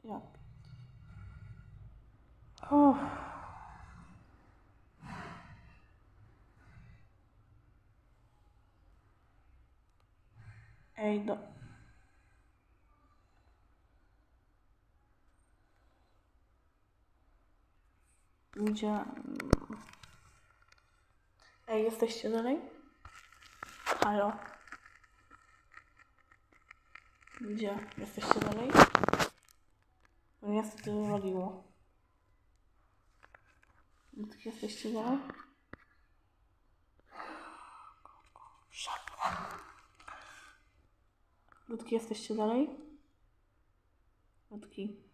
Ja. Uff. Ej, Gdzie? Ej, jesteście dalej? Halo? Gdzie? Jesteście dalej? Mnie to wywaliło. Ludki, jesteście dalej? Ludki, jesteście dalej? Ludki.